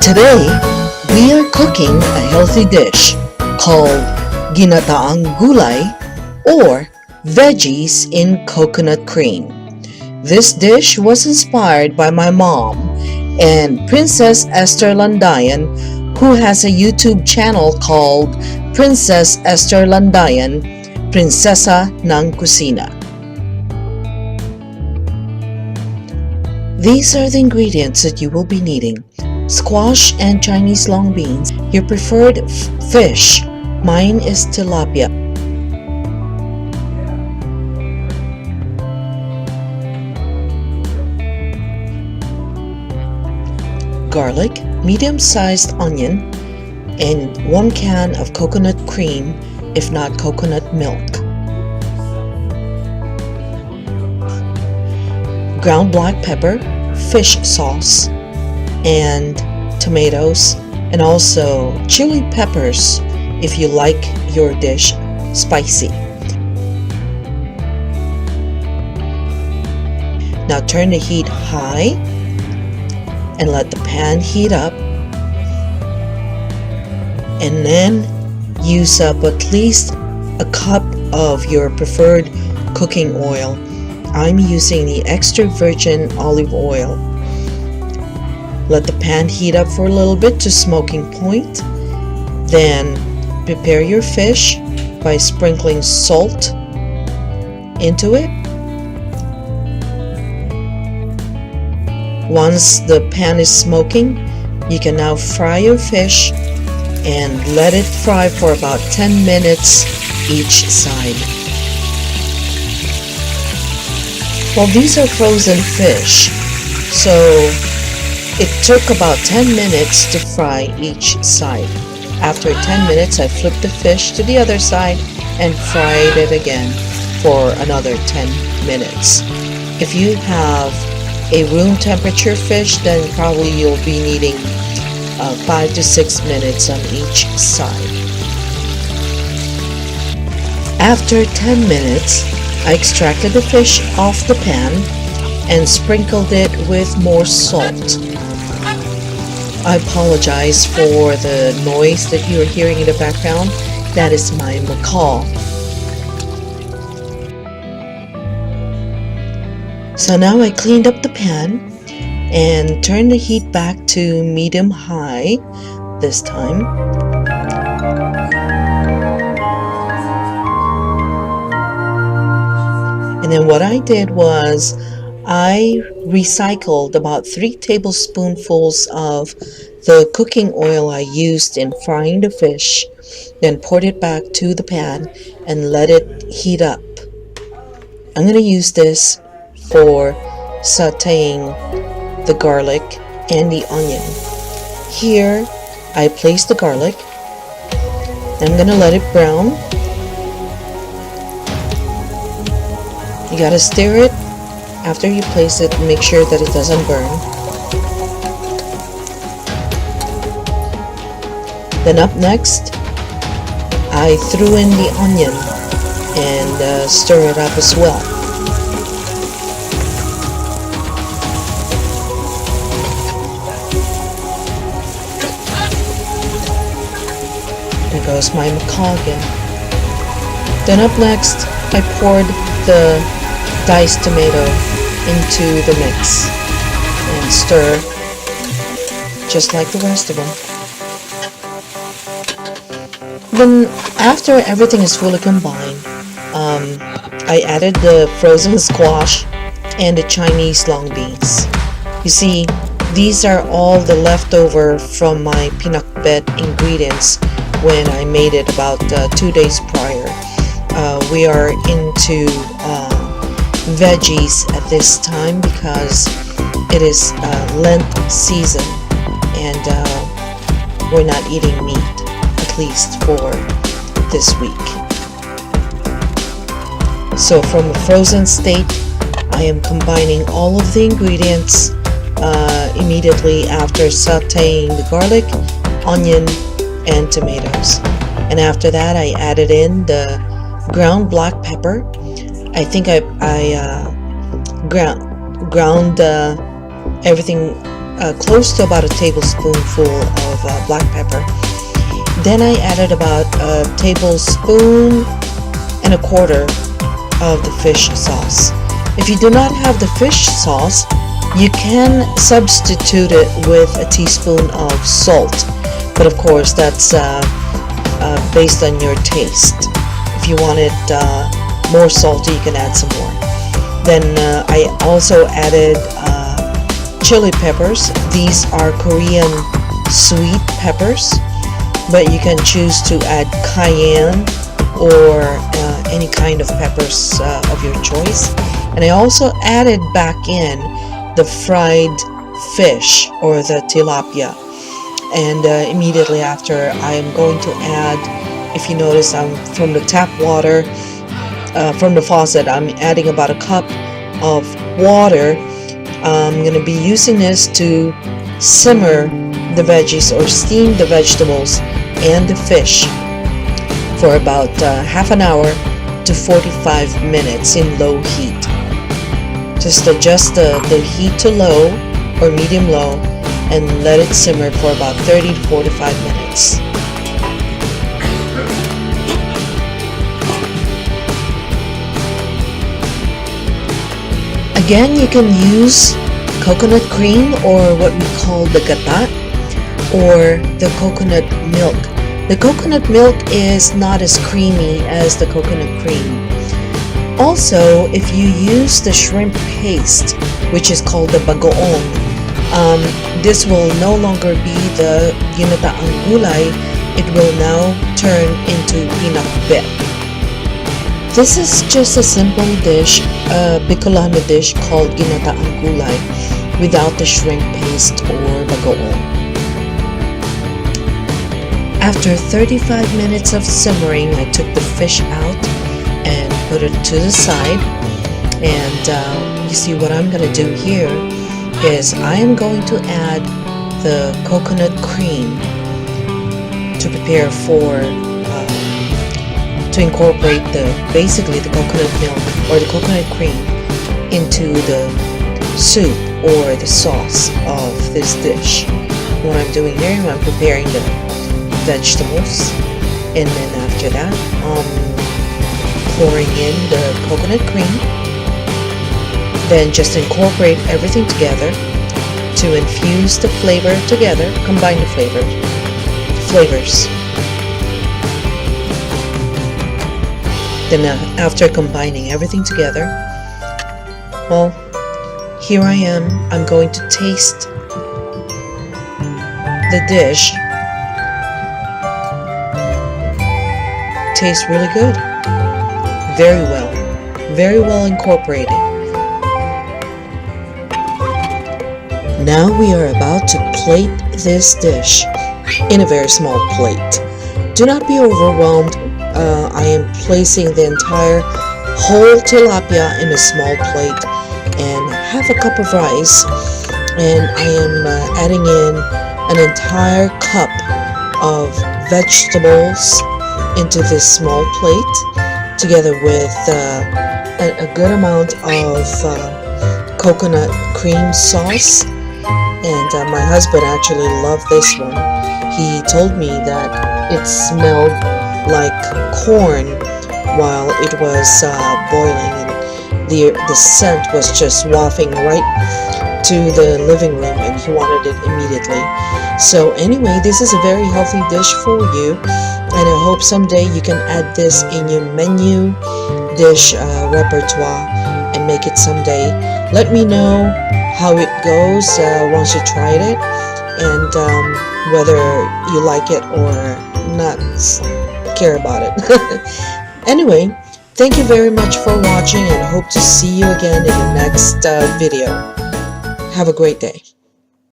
Today, we are cooking a healthy dish called ginataang gulay or veggies in coconut cream. This dish was inspired by my mom and Princess Ester Landayan, who has a YouTube channel called Princess Ester Landayan, Prinsesa ng Kusina. These are the ingredients that you will be needing. Squash and Chinese long beans, your preferred fish. Mine is tilapia. Garlic, medium-sized onion, and 1 can of coconut cream, if not coconut milk. Ground black pepper, fish sauce, and tomatoes, and also chili peppers if you like your dish spicy. Now turn the heat high and let the pan heat up, and then use up at least a cup of your preferred cooking oil. I'm using the extra virgin olive oil. Let the pan heat up for a little bit to smoking point. Then prepare your fish by sprinkling salt into it. Once the pan is smoking, you can now fry your fish and let it fry for about 10 minutes each side. Well, these are frozen fish, so it took about 10 minutes to fry each side. After 10 minutes, I flipped the fish to the other side and fried it again for another 10 minutes. If you have a room temperature fish, then probably you'll be needing 5 to 6 minutes on each side. After 10 minutes, I extracted the fish off the pan and sprinkled it with more salt. I apologize for the noise that you are hearing in the background. That is my macaw. So now I cleaned up the pan and turned the heat back to medium-high this time. And then what I did was I recycled about 3 tablespoonfuls of the cooking oil I used in frying the fish, then poured it back to the pan and let it heat up. I'm going to use this for sauteing the garlic and the onion. Here I place the garlic. I'm going to let it brown. You gotta stir it after you place it and make sure that it doesn't burn. Then up next, I threw in the onion and stir it up as well. There goes my macaw again. Then up next, I poured the diced tomato into the mix and stir just like the rest of them. Then after everything is fully combined, I added the frozen squash and the Chinese long beans. You see, these are all the leftover from my pinakbet ingredients when I made it about 2 days prior. We are into veggies at this time because it is Lent season and we're not eating meat, at least for this week. So from a frozen state, I am combining all of the ingredients immediately after sauteing the garlic, onion, and tomatoes. And after that, I added in the ground black pepper. I think I ground everything close to about a tablespoonful of black pepper. Then I added about a tablespoon and a quarter of the fish sauce. If you do not have the fish sauce, you can substitute it with a teaspoon of salt, but of course that's based on your taste. If you want it more salty, you can add some more. Then I also added chili peppers. These are Korean sweet peppers, but you can choose to add cayenne or any kind of peppers of your choice. And I also added back in the fried fish or the tilapia. And immediately after, I am going to add, if you notice, I'm from the tap water, from the faucet, I'm adding about a cup of water. I'm going to be using this to simmer the veggies or steam the vegetables and the fish for about half an hour to 45 minutes in low heat. Just adjust the heat to low or medium low and let it simmer for about 30 to 45 minutes. Again, you can use coconut cream or what we call the gata or the coconut milk. The coconut milk is not as creamy as the coconut cream. Also, if you use the shrimp paste, which is called the bagoong, this will no longer be the ginataang gulay. It will now turn into pinakbet. This is just a simple dish, a Bicolano dish called ginataang gulay without the shrimp paste or bagoong. After 35 minutes of simmering, I took the fish out and put it to the side. And you see what I'm going to do here is I am going to add the coconut cream to prepare for, to incorporate basically the coconut milk or the coconut cream into the soup or the sauce of this dish. What I'm doing here, I'm preparing the vegetables, and then after that pouring in the coconut cream, then just incorporate everything together to infuse the flavor together, combine the flavors. Then after combining everything together, well, here I am. I'm going to taste the dish. Tastes really good. Very well incorporated. Now we are about to plate this dish in a very small plate. Do not be overwhelmed. I am placing the entire whole tilapia in a small plate and half a cup of rice, and I am adding in an entire cup of vegetables into this small plate together with a good amount of coconut cream sauce. And my husband actually loved this one. He told me that it smelled like corn while it was boiling, and the scent was just wafting right to the living room, and he wanted it immediately. So anyway, this is a very healthy dish for you, and I hope someday you can add this in your menu dish repertoire and make it someday. Let me know how it goes once you tried it, and whether you like it or not care about it. Anyway, thank you very much for watching, and hope to see you again in the next video. Have a great day.